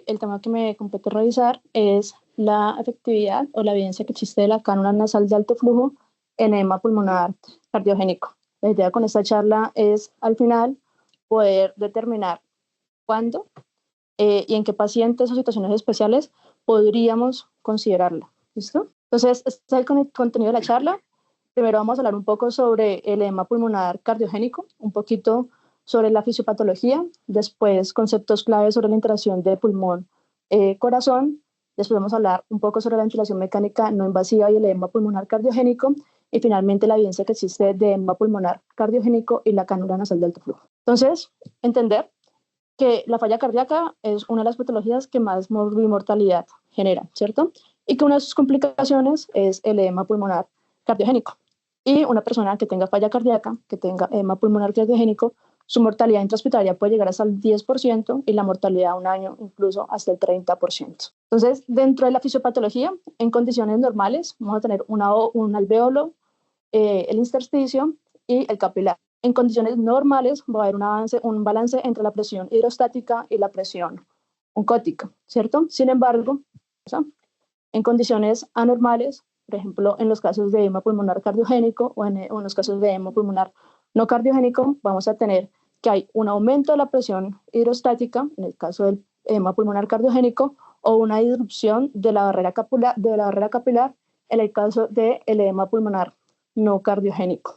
el tema que me compete revisar es la efectividad o la evidencia que existe de la cánula nasal de alto flujo en edema pulmonar cardiogénico. La idea con esta charla es, al final, poder determinar cuándo y en qué pacientes o situaciones especiales podríamos considerarla. ¿Listo? Entonces, este es el contenido de la charla. Primero vamos a hablar un poco sobre el edema pulmonar cardiogénico, un poquito sobre la fisiopatología, después conceptos claves sobre la interacción de pulmón-corazón, después vamos a hablar un poco sobre la ventilación mecánica no invasiva y el edema pulmonar cardiogénico, y finalmente la evidencia que existe de edema pulmonar cardiogénico y la cánula nasal de alto flujo. Entonces, entender que la falla cardíaca es una de las patologías que más mortalidad genera, ¿cierto? Y que una de sus complicaciones es el edema pulmonar cardiogénico. Y una persona que tenga falla cardíaca, que tenga edema pulmonar cardiogénico, su mortalidad intrahospitalaria puede llegar hasta el 10% y la mortalidad a un año incluso hasta el 30%. Entonces, dentro de la fisiopatología, en condiciones normales, vamos a tener un alvéolo, el intersticio y el capilar. En condiciones normales va a haber un balance entre la presión hidrostática y la presión oncótica, ¿cierto? Sin embargo, en condiciones anormales, por ejemplo, en los casos de edema pulmonar cardiogénico o en los casos de edema pulmonar no cardiogénico, vamos a tener que hay un aumento de la presión hidrostática, en el caso del edema pulmonar cardiogénico, o una disrupción de la barrera capilar en el caso del edema pulmonar no cardiogénico.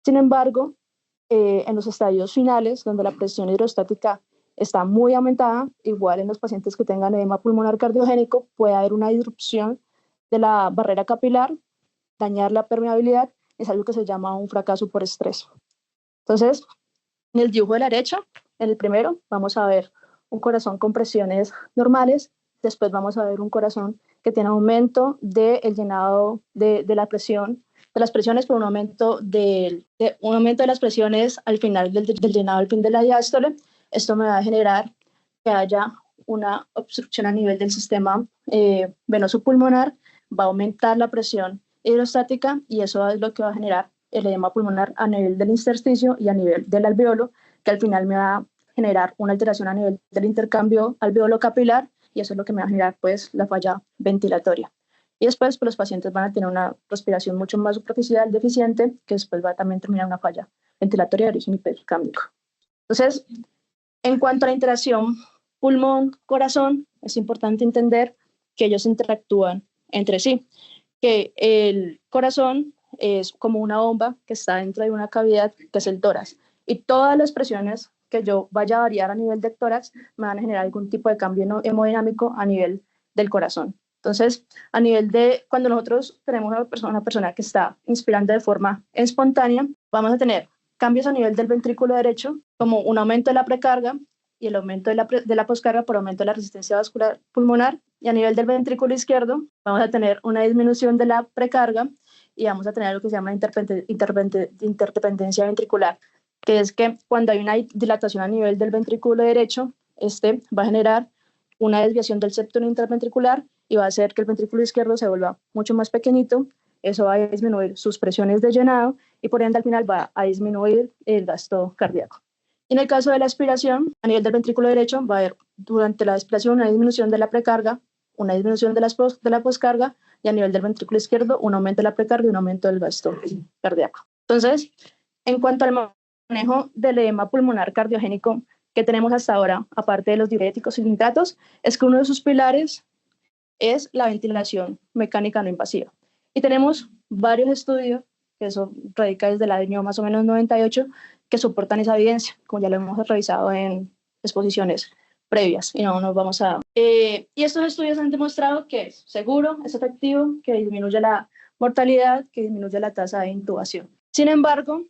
Sin embargo, en los estadios finales, donde la presión hidrostática está muy aumentada, igual en los pacientes que tengan edema pulmonar cardiogénico, puede haber una disrupción de la barrera capilar, dañar la permeabilidad, es algo que se llama un fracaso por estrés. Entonces, en el dibujo de la derecha, en el primero, vamos a ver un corazón con presiones normales, después vamos a ver un corazón que tiene aumento del llenado de la presión, de las presiones por un aumento de las presiones al final del llenado al fin de la diástole. Esto me va a generar que haya una obstrucción a nivel del sistema venoso pulmonar, va a aumentar la presión hidrostática y eso es lo que va a generar el edema pulmonar a nivel del intersticio y a nivel del alvéolo, que al final me va a generar una alteración a nivel del intercambio alvéolo capilar y eso es lo que me va a generar pues la falla ventilatoria. Y después pues, los pacientes van a tener una respiración mucho más superficial, deficiente, que después va a también terminar una falla ventilatoria de origen hipercámbico. Entonces, en cuanto a la interacción pulmón-corazón, es importante entender que ellos interactúan entre sí, que el corazón es como una bomba que está dentro de una cavidad que es el tórax, y todas las presiones que yo vaya a variar a nivel del tórax me van a generar algún tipo de cambio hemodinámico a nivel del corazón. Entonces, a nivel de cuando nosotros tenemos una persona que está inspirando de forma espontánea, vamos a tener cambios a nivel del ventrículo derecho, como un aumento de la precarga y el aumento de la poscarga por aumento de la resistencia vascular pulmonar, y a nivel del ventrículo izquierdo vamos a tener una disminución de la precarga y vamos a tener lo que se llama interdependencia ventricular, que es que cuando hay una dilatación a nivel del ventrículo derecho, este va a generar una desviación del septo interventricular y va a hacer que el ventrículo izquierdo se vuelva mucho más pequeñito. Eso va a disminuir sus presiones de llenado y por ende al final va a disminuir el gasto cardíaco. En el caso de la aspiración, a nivel del ventrículo derecho va a haber durante la aspiración una disminución de la precarga, una disminución de la poscarga, y a nivel del ventrículo izquierdo un aumento de la precarga y un aumento del gasto cardíaco. Entonces, en cuanto al manejo del edema pulmonar cardiogénico que tenemos hasta ahora, aparte de los diuréticos y nitratos, es que uno de sus pilares es la ventilación mecánica no invasiva. Y tenemos varios estudios, que eso radica desde el año más o menos 98, que soportan esa evidencia, como ya lo hemos revisado en exposiciones previas, y no nos vamos a... y estos estudios han demostrado que es seguro, es efectivo, que disminuye la mortalidad, que disminuye la tasa de intubación. Sin embargo,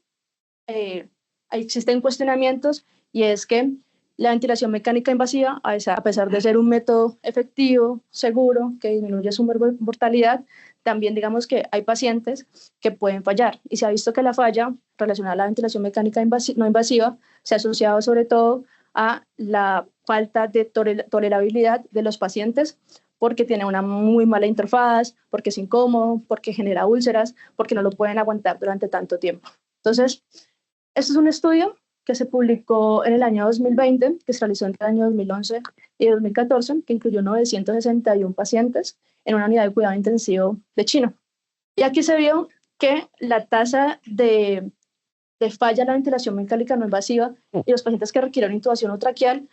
existen cuestionamientos, y es que la ventilación mecánica invasiva, a pesar de ser un método efectivo, seguro, que disminuye su mortalidad, también digamos que hay pacientes que pueden fallar. Y se ha visto que la falla relacionada a la ventilación mecánica no invasiva se ha asociado sobre todo a la falta de tolerabilidad de los pacientes, porque tiene una muy mala interfaz, porque es incómodo, porque genera úlceras, porque no lo pueden aguantar durante tanto tiempo. Entonces, este es un estudio que se publicó en el año 2020, que se realizó entre el año 2011 y 2014, que incluyó 961 pacientes en una unidad de cuidado intensivo de China. Y aquí se vio que la tasa de falla en la ventilación mecánica no invasiva y los pacientes que requirieron intubación o traqueal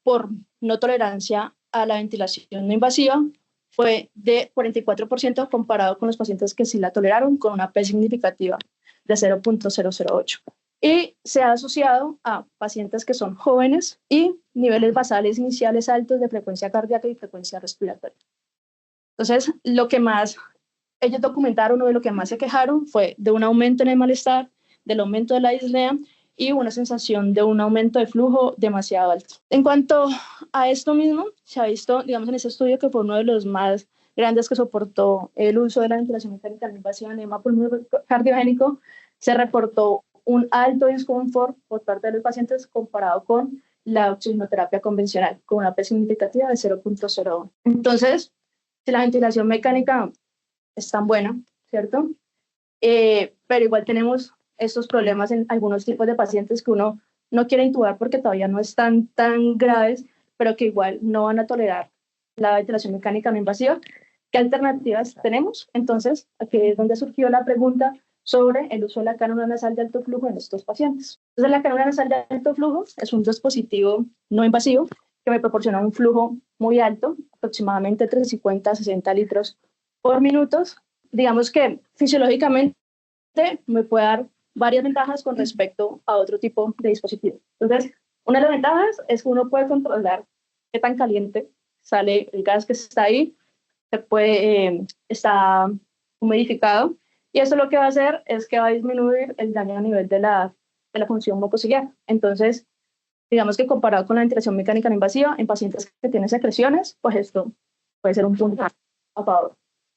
por no tolerancia a la ventilación no invasiva fue de 44% comparado con los pacientes que sí la toleraron, con una P significativa de 0.008. Y se ha asociado a pacientes que son jóvenes y niveles basales iniciales altos de frecuencia cardíaca y frecuencia respiratoria. Entonces, lo que más ellos documentaron o de lo que más se quejaron fue de un aumento en el malestar, del aumento de la disnea y una sensación de un aumento de flujo demasiado alto. En cuanto a esto mismo, se ha visto, digamos, en ese estudio que fue uno de los más grandes que soportó el uso de la ventilación mecánica no invasiva en edema pulmonar cardiogénico, se reportó un alto disconfort por parte de los pacientes comparado con la oxigenoterapia convencional, con una P significativa de 0.01. Entonces, si la ventilación mecánica es tan buena, ¿cierto? Pero igual tenemos estos problemas en algunos tipos de pacientes que uno no quiere intubar porque todavía no están tan graves, pero que igual no van a tolerar la ventilación mecánica no invasiva. ¿Qué alternativas tenemos? Entonces, aquí es donde surgió la pregunta sobre el uso de la cánula nasal de alto flujo en estos pacientes. Entonces, la cánula nasal de alto flujo es un dispositivo no invasivo que me proporciona un flujo muy alto, aproximadamente entre 50 a 60 litros por minuto. Digamos que fisiológicamente me puede dar varias ventajas con respecto a otro tipo de dispositivo. Entonces, una de las ventajas es que uno puede controlar qué tan caliente sale el gas que está ahí, está humidificado, y eso lo que va a hacer es que va a disminuir el daño a nivel de la función mucociliar. Entonces, digamos que comparado con la ventilación mecánica no invasiva, en pacientes que tienen secreciones, pues esto puede ser un punto a favor.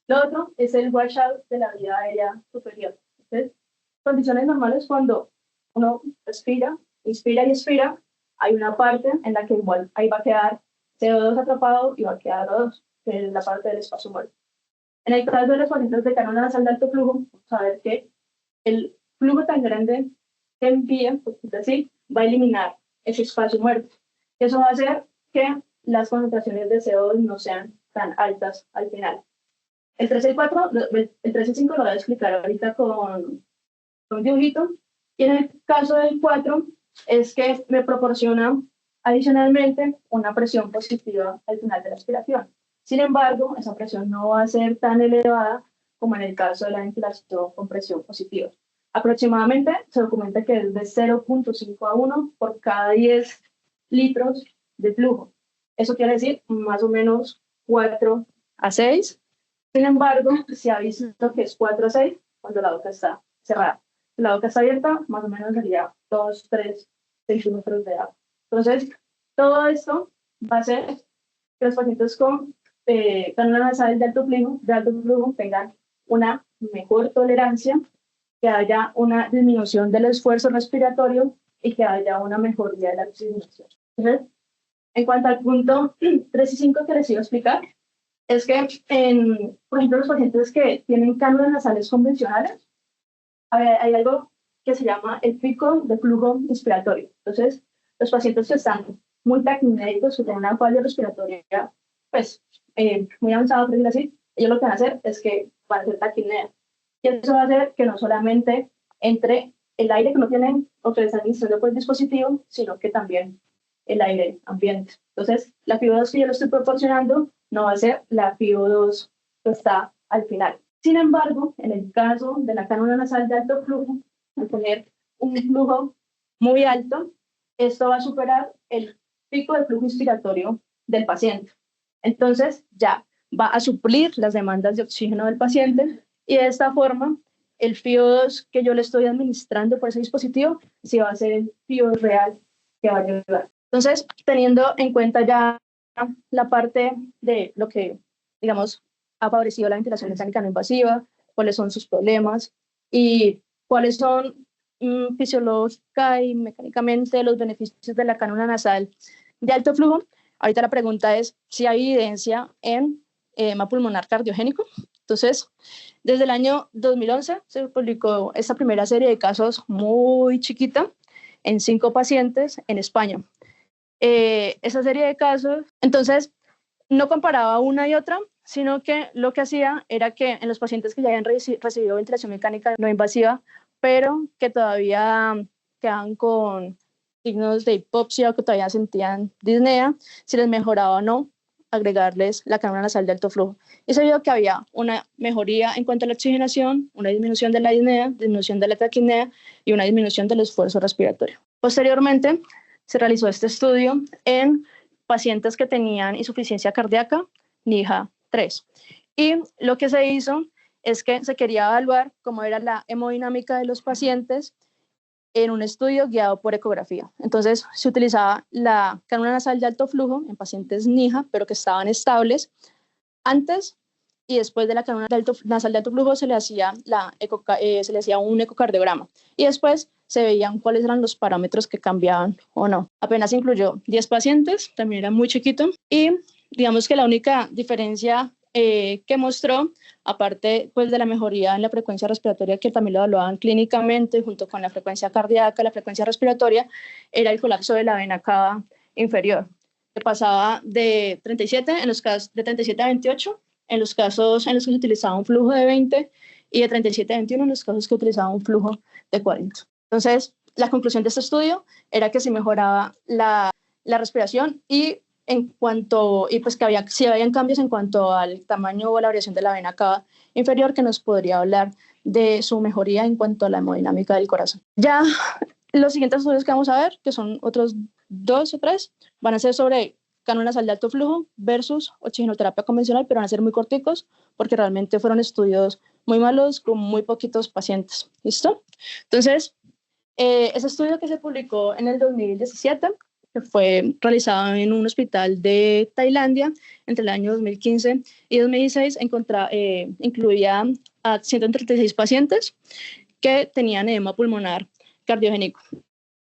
Lo otro es el washout de la vía aérea superior. Entonces, condiciones normales, cuando uno respira, inspira y expira, hay una parte en la que igual ahí va a quedar CO2 atrapado y va a quedar O2, que es la parte del espacio muerto. En el caso de los pacientes de cánula nasal de alto flujo, saber que el flujo tan grande que envíe, pues así, va a eliminar ese espacio muerto. Eso va a hacer que las concentraciones de CO2 no sean tan altas al final. El 3 y el 4, el 3 y 5 lo voy a explicar ahorita con un dibujito. Y en el caso del 4 es que me proporciona adicionalmente una presión positiva al final de la expiración. Sin embargo, esa presión no va a ser tan elevada como en el caso de la ventilación con presión positiva. Aproximadamente se documenta que es de 0.5 a 1 por cada 10 litros de flujo. Eso quiere decir más o menos 4 a 6. Sin embargo, se ha visto que es 4 a 6 cuando la boca está cerrada. Si la boca está abierta, más o menos sería 2, 3 centímetros de agua. Entonces, todo esto va a hacer que los pacientes con cánula nasal de alto flujo tengan una mejor tolerancia, que haya una disminución del esfuerzo respiratorio y que haya una mejoría de la oxigenación. Entonces, en cuanto al punto 3 y 5 que les iba a explicar, es que, por ejemplo, los pacientes que tienen cánulas nasales convencionales, hay algo que se llama el pico de flujo inspiratorio. Entonces, los pacientes que están muy taquimnéicos, que tienen una falla respiratoria, pues, muy avanzada, por decirlo así, ellos lo que van a hacer es que van a hacer taquipnea. Y eso va a hacer que no solamente entre el aire que no tienen o que les están administrando por el dispositivo, sino que también el aire ambiente. Entonces, la FiO2 que yo le estoy proporcionando no va a ser la FiO2 que está al final. Sin embargo, en el caso de la cánula nasal de alto flujo, al tener un flujo muy alto, esto va a superar el pico de flujo inspiratorio del paciente. Entonces, ya va a suplir las demandas de oxígeno del paciente y de esta forma, el FiO2 que yo le estoy administrando por ese dispositivo, sí va a ser el FiO2 real que va a ayudar. Entonces, teniendo en cuenta ya la parte de lo que, digamos, ha favorecido la ventilación mecánica no invasiva, cuáles son sus problemas y cuáles son fisiológica y mecánicamente los beneficios de la cánula nasal de alto flujo. Ahorita la pregunta es si hay evidencia en edema pulmonar cardiogénico. Entonces, desde el año 2011 se publicó esta primera serie de casos muy chiquita en 5 pacientes en España. Esa serie de casos, entonces, no comparaba una y otra, sino que lo que hacía era que en los pacientes que ya habían recibido ventilación mecánica no invasiva, pero que todavía quedaban con signos de hipopsia o que todavía sentían disnea, si les mejoraba o no, agregarles la cánula nasal de alto flujo. Y se vio que había una mejoría en cuanto a la oxigenación, una disminución de la disnea, disminución de la taquipnea y una disminución del esfuerzo respiratorio. Posteriormente, se realizó este estudio en pacientes que tenían insuficiencia cardíaca, NIHA 3. Y lo que se hizo es que se quería evaluar cómo era la hemodinámica de los pacientes en un estudio guiado por ecografía. Entonces, se utilizaba la cánula nasal de alto flujo en pacientes NIHA, pero que estaban estables. Antes y después de la cánula nasal de alto flujo se le hacía un ecocardiograma. Y después se veían cuáles eran los parámetros que cambiaban o no. Apenas incluyó 10 pacientes, también era muy chiquito. Y digamos que la única diferencia que mostró, aparte pues, de la mejoría en la frecuencia respiratoria, que también lo evaluaban clínicamente junto con la frecuencia cardíaca, la frecuencia respiratoria, era el colapso de la vena cava inferior, que pasaba de 37 en los casos de 37 a 28 en los casos en los que se utilizaba un flujo de 20 y de 37 a 21 en los casos que utilizaba un flujo de 40. Entonces, la conclusión de este estudio era que se mejoraba la respiración y pues que si habían cambios en cuanto al tamaño o la variación de la vena cava inferior, que nos podría hablar de su mejoría en cuanto a la hemodinámica del corazón. Ya los siguientes estudios que vamos a ver, que son otros 2 o 3, van a ser sobre cánula nasal de alto flujo versus oxigenoterapia convencional, pero van a ser muy corticos porque realmente fueron estudios muy malos con muy poquitos pacientes. ¿Listo? Entonces, ese estudio que se publicó en el 2017, que fue realizado en un hospital de Tailandia entre el año 2015 y 2016, incluía a 136 pacientes que tenían edema pulmonar cardiogénico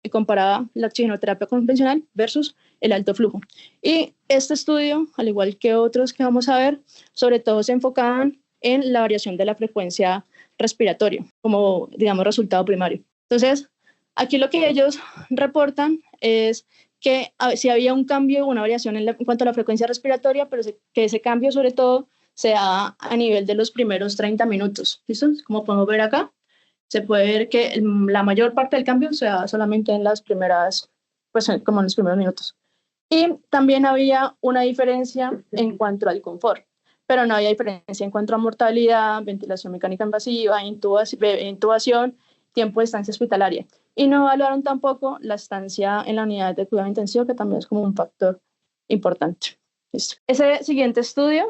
y comparaba la oxigenoterapia convencional versus el alto flujo. Y este estudio, al igual que otros que vamos a ver, sobre todo se enfocaban en la variación de la frecuencia respiratoria como, digamos, resultado primario. Entonces, aquí lo que ellos reportan es que si había un cambio o una variación en cuanto a la frecuencia respiratoria, pero que ese cambio sobre todo se da a nivel de los primeros 30 minutos. ¿Listo? Como podemos ver acá, se puede ver que la mayor parte del cambio se da solamente en las primeras, pues como en los primeros minutos. Y también había una diferencia en cuanto al confort, pero no había diferencia en cuanto a mortalidad, ventilación mecánica invasiva, intubación, tiempo de estancia hospitalaria. Y no evaluaron tampoco la estancia en la unidad de cuidado intensivo, que también es como un factor importante. ¿Listo? Ese siguiente estudio,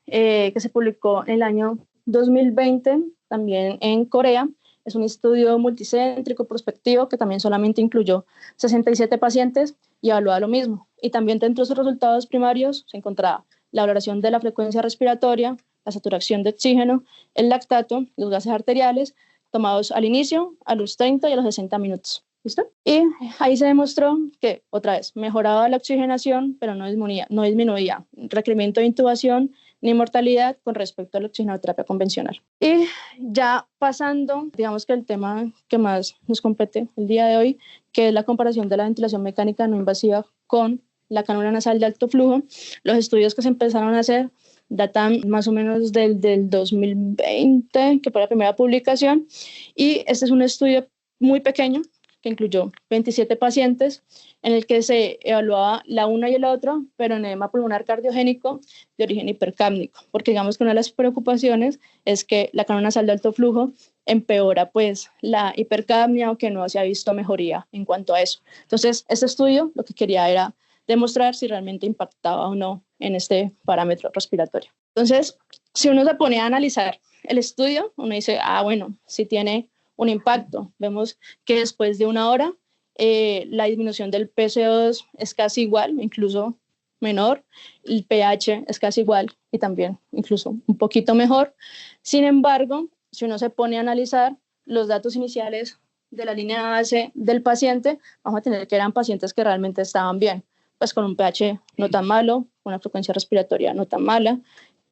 que se publicó en el año 2020, también en Corea, es un estudio multicéntrico prospectivo que también solamente incluyó 67 pacientes y evaluaba lo mismo. Y también dentro de sus resultados primarios se encontraba la valoración de la frecuencia respiratoria, la saturación de oxígeno, el lactato, los gases arteriales, tomados al inicio, a los 30 y a los 60 minutos. ¿Listo? Y ahí se demostró que, otra vez, mejoraba la oxigenación, pero no disminuía requerimiento de intubación ni mortalidad con respecto a la oxigenoterapia convencional. Y ya pasando, digamos que el tema que más nos compete el día de hoy, que es la comparación de la ventilación mecánica no invasiva con la cánula nasal de alto flujo, los estudios que se empezaron a hacer datan más o menos del 2020, que fue la primera publicación, y este es un estudio muy pequeño que incluyó 27 pacientes en el que se evaluaba la una y el otro, pero en edema pulmonar cardiogénico de origen hipercápnico, porque digamos que una de las preocupaciones es que la cánula nasal de alto flujo empeora pues la hipercapnia o que no se ha visto mejoría en cuanto a eso. Entonces, este estudio lo que quería era demostrar si realmente impactaba o no en este parámetro respiratorio. Entonces, si uno se pone a analizar el estudio, uno dice, bueno, sí tiene un impacto. Vemos que después de una hora la disminución del PCO2 es casi igual, incluso menor, el pH es casi igual y también incluso un poquito mejor. Sin embargo, si uno se pone a analizar los datos iniciales de la línea base del paciente, vamos a tener que eran pacientes que realmente estaban bien, pues con un pH no tan malo, una frecuencia respiratoria no tan mala,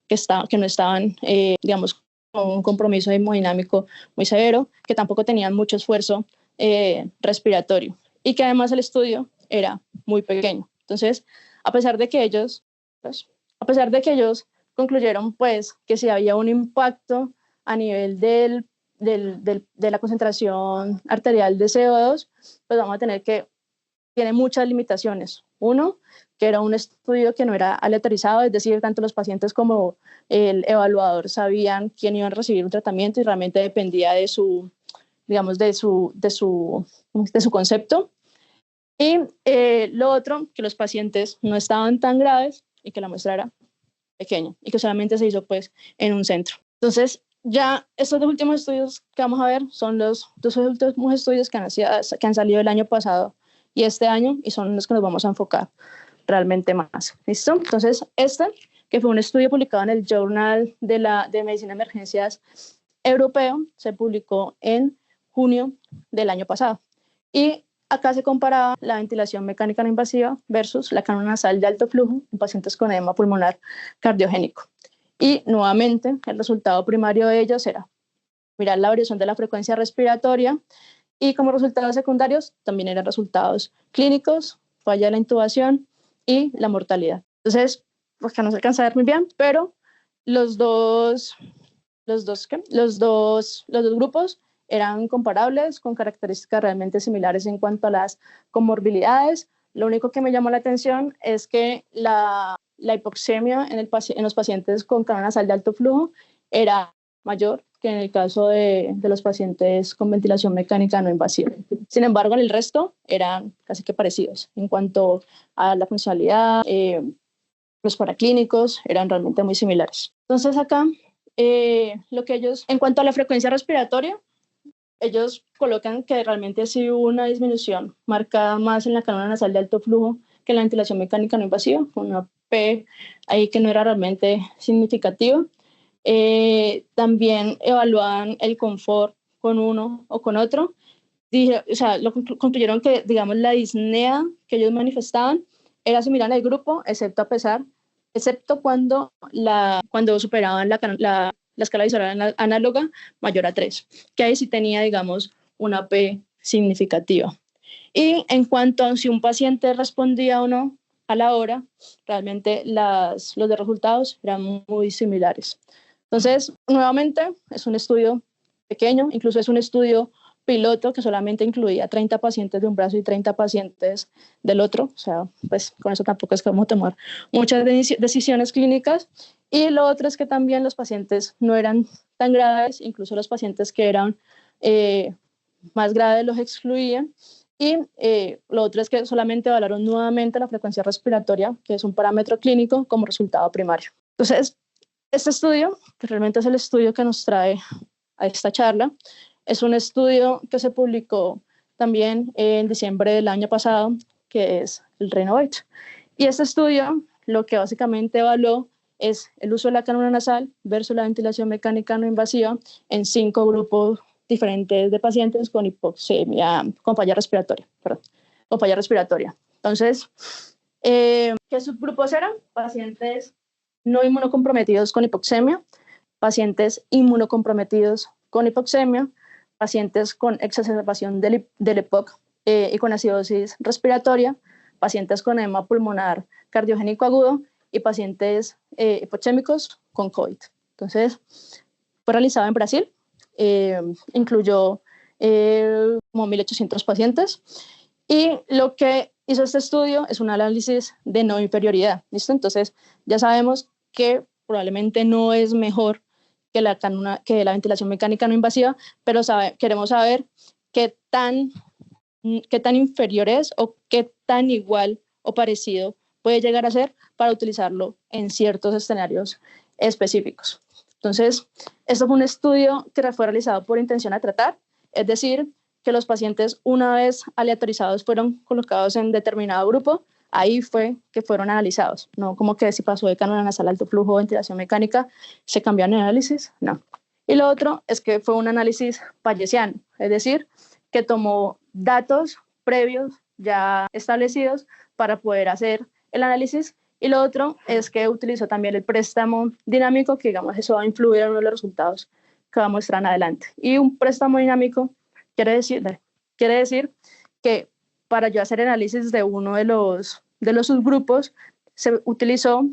que no estaban, digamos, con un compromiso hemodinámico muy severo, que tampoco tenían mucho esfuerzo respiratorio. y que además el estudio era muy pequeño. Entonces, a pesar de que ellos, pues, a pesar de que ellos concluyeron pues que si había un impacto a nivel de la concentración arterial de CO2, pues vamos a tener que, tiene muchas limitaciones. Uno, que era un estudio que no era aleatorizado, es decir, tanto los pacientes como el evaluador sabían quién iba a recibir un tratamiento y realmente dependía de su, digamos, de su concepto. Y lo otro, que los pacientes no estaban tan graves y que la muestra era pequeña y que solamente se hizo pues en un centro. Entonces, ya estos dos últimos estudios que vamos a ver son los dos últimos estudios que han salido el año pasado y este año, y son los que nos vamos a enfocar realmente más. ¿Listo? Entonces, que fue un estudio publicado en el Journal de Medicina de Emergencias Europeo, se publicó en junio del año pasado. Y acá se comparaba la ventilación mecánica no invasiva versus la cámara nasal de alto flujo en pacientes con edema pulmonar cardiogénico. Y nuevamente, el resultado primario de ellos era mirar la variación de la frecuencia respiratoria y como resultados secundarios también eran resultados clínicos, falla de la intubación y la mortalidad. Entonces, pues que no se alcanza a ver muy bien, pero los dos grupos eran comparables con características realmente similares en cuanto a las comorbilidades. Lo único que me llamó la atención es que la hipoxemia en los pacientes con cámara nasal de alto flujo era mayor que en el caso de los pacientes con ventilación mecánica no invasiva. Sin embargo, en el resto eran casi que parecidos. En cuanto a la funcionalidad, los paraclínicos eran realmente muy similares. Entonces acá, lo que ellos, en cuanto a la frecuencia respiratoria, ellos colocan que realmente sí hubo una disminución marcada más en la cámara nasal de alto flujo que en la ventilación mecánica no invasiva, con una P ahí que no era realmente significativa. También evaluaban el confort con uno o con otro. Concluyeron que, digamos, la disnea que ellos manifestaban era similar en el grupo, excepto cuando superaban la escala visual análoga mayor a 3, que ahí sí tenía, digamos, una P significativa. Y en cuanto a si un paciente respondía o no a la hora, realmente los de resultados eran muy similares. Entonces, nuevamente, es un estudio pequeño, incluso es un estudio piloto que solamente incluía 30 pacientes de un brazo y 30 pacientes del otro. O sea, pues con eso tampoco es que vamos a tomar muchas decisiones clínicas. Y lo otro es que también los pacientes no eran tan graves, incluso los pacientes que eran más graves los excluían. Y lo otro es que solamente evaluaron nuevamente la frecuencia respiratoria, que es un parámetro clínico, como resultado primario. Entonces, este estudio, que realmente es el estudio que nos trae a esta charla, es un estudio que se publicó también en diciembre del año pasado, que es el RENOVATE. Y este estudio lo que básicamente evaluó es el uso de la cánula nasal versus la ventilación mecánica no invasiva en 5 grupos diferentes de pacientes con hipoxemia, con falla respiratoria. Entonces, ¿qué subgrupos eran? Pacientes no inmunocomprometidos con hipoxemia, pacientes inmunocomprometidos con hipoxemia, pacientes con exacerbación del EPOC y con acidosis respiratoria, pacientes con edema pulmonar cardiogénico agudo y pacientes hipoxémicos con COVID. Entonces, fue realizado en Brasil, incluyó como 1.800 pacientes y lo que hizo este estudio es un análisis de no inferioridad. ¿Listo? Entonces, ya sabemos que probablemente no es mejor que la ventilación mecánica no invasiva, pero queremos saber qué tan inferior es o qué tan igual o parecido puede llegar a ser para utilizarlo en ciertos escenarios específicos. Entonces, esto fue un estudio que fue realizado por intención a tratar, es decir, que los pacientes una vez aleatorizados fueron colocados en determinado grupo, ahí fue que fueron analizados, no como que si pasó de cánula nasal alto flujo o ventilación mecánica, se cambió el análisis, no. Y lo otro es que fue un análisis bayesiano, es decir, que tomó datos previos ya establecidos para poder hacer el análisis. Y lo otro es que utilizó también el préstamo dinámico, que digamos eso va a influir en uno de los resultados que va a mostrar en adelante. Y un préstamo dinámico quiere decir que para yo hacer análisis de uno de los subgrupos, se utilizó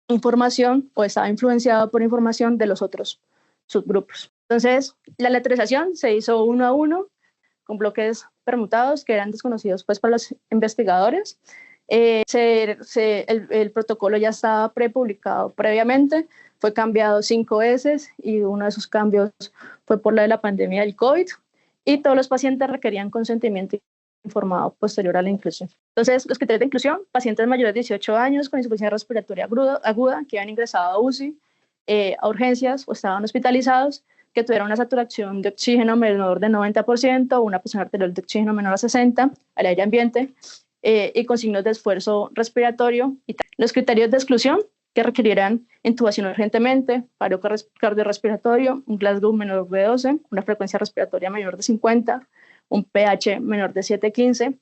información o estaba influenciado por información de los otros subgrupos. Entonces, la letrerización se hizo uno a uno con bloques permutados que eran desconocidos pues para los investigadores. El protocolo ya estaba prepublicado previamente, fue cambiado 5 veces y uno de esos cambios fue por la pandemia del COVID, y todos los pacientes requerían consentimiento informado posterior a la inclusión. Entonces, los criterios de inclusión: pacientes mayores de 18 años con insuficiencia respiratoria aguda que habían ingresado a UCI, a urgencias o estaban hospitalizados, que tuvieran una saturación de oxígeno menor de 90%, una presión arterial de oxígeno menor a 60 al aire ambiente, y con signos de esfuerzo respiratorio. Los criterios de exclusión: que requirieran intubación urgentemente, paro cardiorrespiratorio, un Glasgow menor de 12, una frecuencia respiratoria menor de 50, un pH menor de 7,15,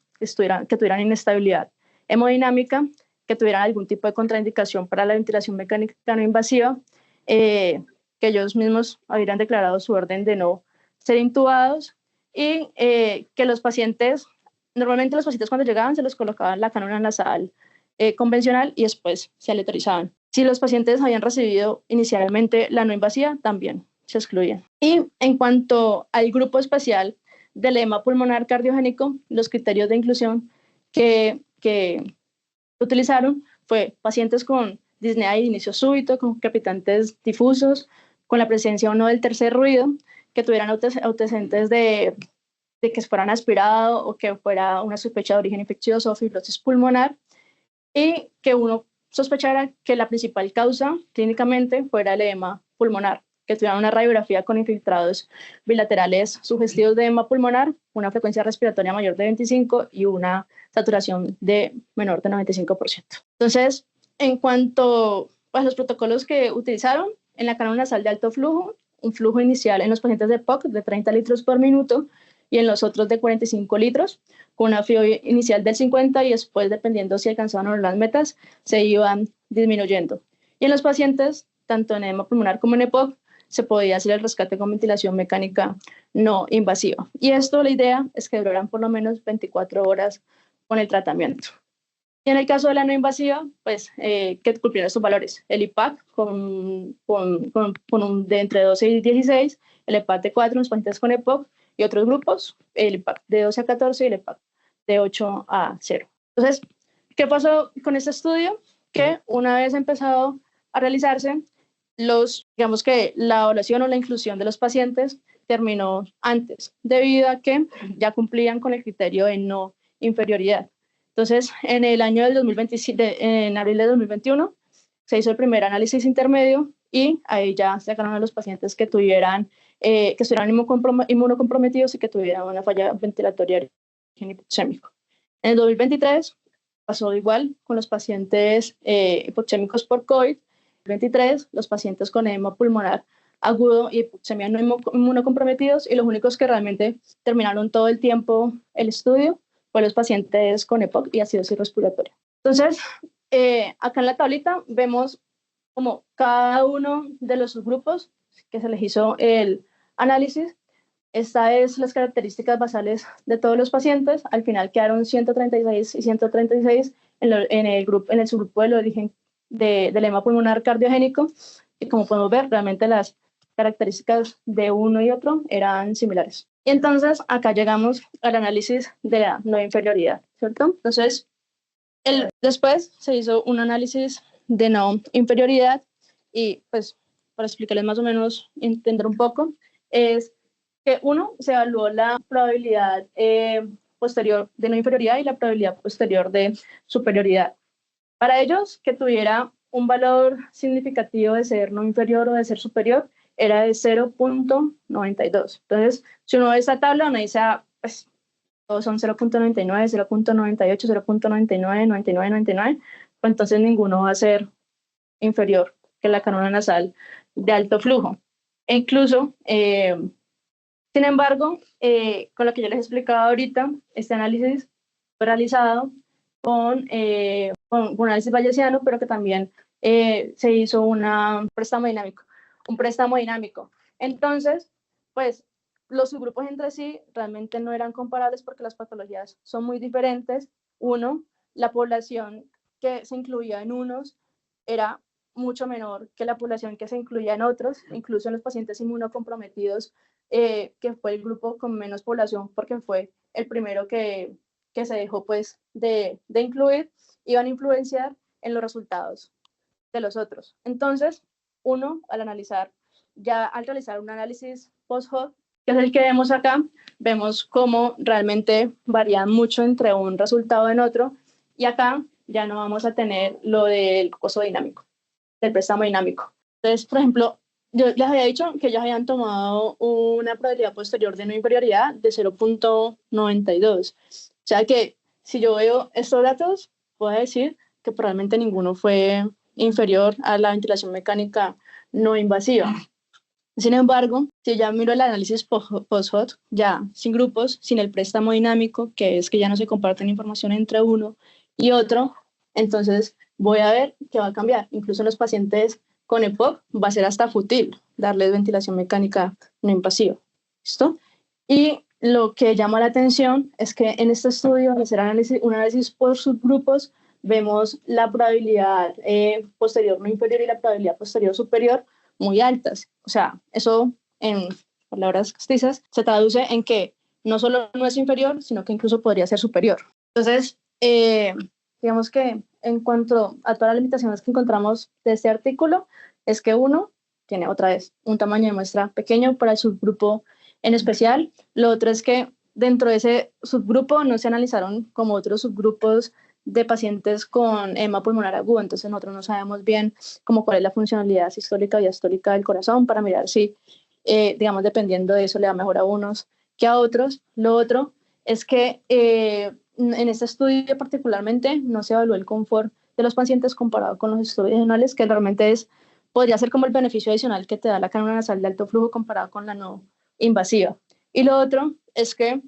que tuvieran inestabilidad hemodinámica, que tuvieran algún tipo de contraindicación para la ventilación mecánica no invasiva, que ellos mismos habrían declarado su orden de no ser intubados, y que los pacientes, normalmente los pacientes cuando llegaban se les colocaba la cánula nasal convencional y después se aleatorizaban. Si los pacientes habían recibido inicialmente la no invasiva, también se excluían. Y en cuanto al grupo especial del edema pulmonar cardiogénico, los criterios de inclusión que utilizaron fue pacientes con disnea de inicio súbito, con crepitantes difusos, con la presencia o no del tercer ruido, que tuvieran antecedentes de que fueran aspirados o que fuera una sospecha de origen infeccioso o fibrosis pulmonar, y que uno sospechara que la principal causa clínicamente fuera el edema pulmonar, que tuvieran una radiografía con infiltrados bilaterales sugestivos de edema pulmonar, una frecuencia respiratoria mayor de 25 y una saturación de menor de 95%. Entonces, en cuanto a los protocolos que utilizaron, en la cánula nasal de alto flujo, un flujo inicial en los pacientes de POC de 30 litros por minuto y en los otros de 45 litros, con una FIO inicial del 50 y después, dependiendo si alcanzaban o no las metas, se iban disminuyendo. Y en los pacientes, tanto en edema pulmonar como en EPOC, se podía hacer el rescate con ventilación mecánica no invasiva. Y esto, la idea es que duraran por lo menos 24 horas con el tratamiento. Y en el caso de la no invasiva, pues, que cumplieron estos valores: el IPAC con un de entre 12 y 16, el EPAC de 4 en los pacientes con EPOC, y otros grupos, el IPAC de 12 a 14 y el IPAC de 8 a 0. Entonces, ¿qué pasó con este estudio? Que una vez empezado a realizarse, digamos que la evaluación o la inclusión de los pacientes terminó antes, debido a que ya cumplían con el criterio de no inferioridad. Entonces, en el año del 2020, en abril de 2021, se hizo el primer análisis intermedio y ahí ya sacaron a los pacientes que estuvieran inmunocomprometidos y que tuvieran una falla ventilatoria hipoxémico. En el 2023 pasó igual con los pacientes hipoxémicos por COVID. En el 2023, los pacientes con edema pulmonar agudo y hipoxemia no inmunocomprometidos, y los únicos que realmente terminaron todo el tiempo el estudio fueron los pacientes con EPOC y acidosis respiratoria. Entonces, acá en la tablita vemos como cada uno de los subgrupos que se les hizo el análisis. Estas es las características basales de todos los pacientes. Al final quedaron 136 y 136 en el subgrupo del origen del edema pulmonar cardiogénico, y como podemos ver, realmente las características de uno y otro eran similares. Y entonces acá llegamos al análisis de la no inferioridad, ¿cierto? Entonces, después se hizo un análisis de no inferioridad, y pues para explicarles más o menos, entender un poco, es que se evaluó la probabilidad posterior de no inferioridad y la probabilidad posterior de superioridad. Para ellos, que tuviera un valor significativo de ser no inferior o de ser superior, era de 0,92. Entonces, si uno ve esta tabla, uno dice, pues, todos son 0,99, 0,98, 0,99, 99, 99, pues entonces ninguno va a ser inferior que la cánula nasal de alto flujo. E incluso, sin embargo, con lo que yo les he explicado ahorita, este análisis fue realizado con un análisis bayesiano, pero que también se hizo un préstamo dinámico. Entonces, pues, los subgrupos entre sí realmente no eran comparables porque las patologías son muy diferentes. Uno, la población que se incluía en unos era mucho menor que la población que se incluía en otros, incluso en los pacientes inmunocomprometidos, que fue el grupo con menos población porque fue el primero que se dejó pues de incluir, iban a influenciar en los resultados de los otros. Entonces, uno, al analizar, ya al realizar un análisis post-hoc, que es el que vemos acá, vemos cómo realmente varían mucho entre un resultado en otro, y acá ya no vamos a tener lo del costo dinámico, del préstamo dinámico. Entonces, por ejemplo, yo les había dicho que ellos habían tomado una probabilidad posterior de no inferioridad de 0.92. O sea que si yo veo estos datos, puedo decir que probablemente ninguno fue inferior a la ventilación mecánica no invasiva. Sin embargo, si ya miro el análisis post-hoc, ya sin grupos, sin el préstamo dinámico, que es que ya no se comparten información entre uno y otro, entonces voy a ver que va a cambiar. Incluso en los pacientes con EPOC va a ser hasta fútil darles ventilación mecánica no invasiva. ¿Listo? Y lo que llama la atención es que en este estudio, al hacer un análisis por subgrupos, vemos la probabilidad posterior no inferior y la probabilidad posterior superior muy altas. O sea, eso en palabras castizas se traduce en que no solo no es inferior, sino que incluso podría ser superior. Entonces, digamos que en cuanto a todas las limitaciones que encontramos de este artículo, es que uno tiene otra vez un tamaño de muestra pequeño para el subgrupo en especial. Lo otro es que dentro de ese subgrupo no se analizaron como otros subgrupos de pacientes con edema pulmonar agudo, entonces nosotros no sabemos bien como cuál es la funcionalidad sistólica y diastólica del corazón para mirar si, digamos, dependiendo de eso le da mejor a unos que a otros. Lo otro es que en este estudio particularmente no se evaluó el confort de los pacientes comparado con los estudios adicionales, que realmente podría ser como el beneficio adicional que te da la cánula nasal de alto flujo comparado con la no invasiva. Y lo otro es que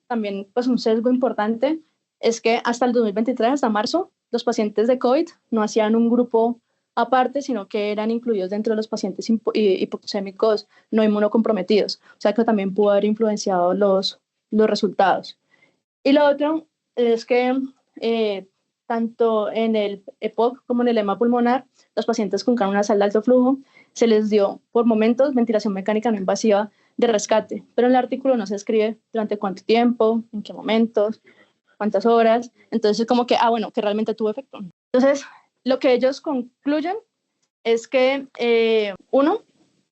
también pues un sesgo importante es que hasta el 2023, hasta marzo, los pacientes de COVID no hacían un grupo aparte, sino que eran incluidos dentro de los pacientes hipoxémicos no inmunocomprometidos. O sea que también pudo haber influenciado los resultados. Y lo otro es que tanto en el EPOC como en el edema pulmonar, los pacientes con cánula nasal de alto flujo se les dio por momentos ventilación mecánica no invasiva de rescate, pero en el artículo no se escribe durante cuánto tiempo, en qué momentos, cuántas horas. Entonces, como que, bueno, que realmente tuvo efecto. Entonces, lo que ellos concluyen es que, uno,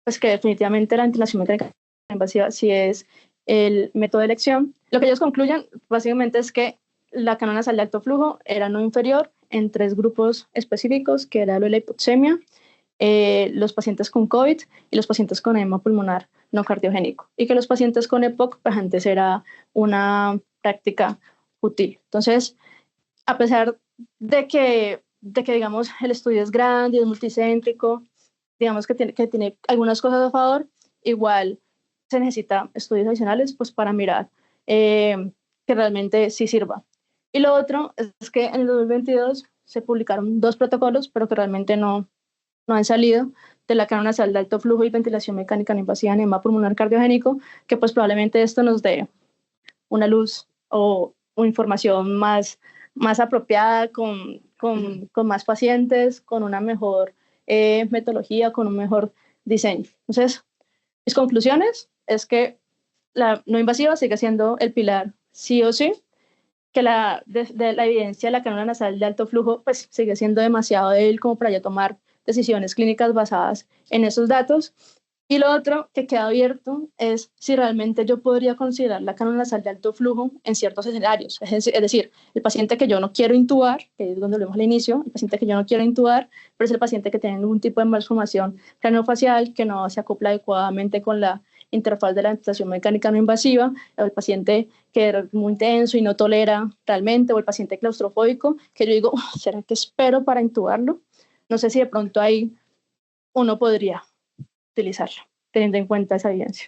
pues que definitivamente la ventilación mecánica invasiva sí es el método de elección. Lo que ellos concluyen básicamente es que la cánula nasal de alto flujo era no inferior en 3 grupos específicos, que era la hipoxemia, los pacientes con COVID y los pacientes con edema pulmonar no cardiogénico, y que los pacientes con EPOC, pues antes era una práctica útil. Entonces, a pesar de que digamos, el estudio es grande, es multicéntrico, digamos que tiene algunas cosas a favor, igual se necesita estudios adicionales pues, para mirar que realmente sí sirva. Y lo otro es que en el 2022 se publicaron 2 protocolos, pero que realmente no han salido, de la cánula nasal de alto flujo y ventilación mecánica no invasiva en edema pulmonar cardiogénico, que pues probablemente esto nos dé una luz o información más apropiada, con más pacientes, con una mejor metodología, con un mejor diseño. Entonces, mis conclusiones es que la no invasiva sigue siendo el pilar sí o sí, que la evidencia de la cánula nasal de alto flujo pues sigue siendo demasiado débil como para ya tomar decisiones clínicas basadas en esos datos. Y lo otro que queda abierto es si realmente yo podría considerar la cánula nasal de alto flujo en ciertos escenarios. Es decir, el paciente que yo no quiero intubar, que es donde lo vemos al inicio, el paciente que yo no quiero intubar, pero es el paciente que tiene algún tipo de malformación craneofacial que no se acopla adecuadamente con la interfaz de la ventilación mecánica no invasiva, o el paciente que es muy intenso y no tolera realmente, o el paciente claustrofóbico, que yo digo, ¿será que espero para intubarlo? No sé si de pronto ahí uno podría utilizarlo, teniendo en cuenta esa evidencia.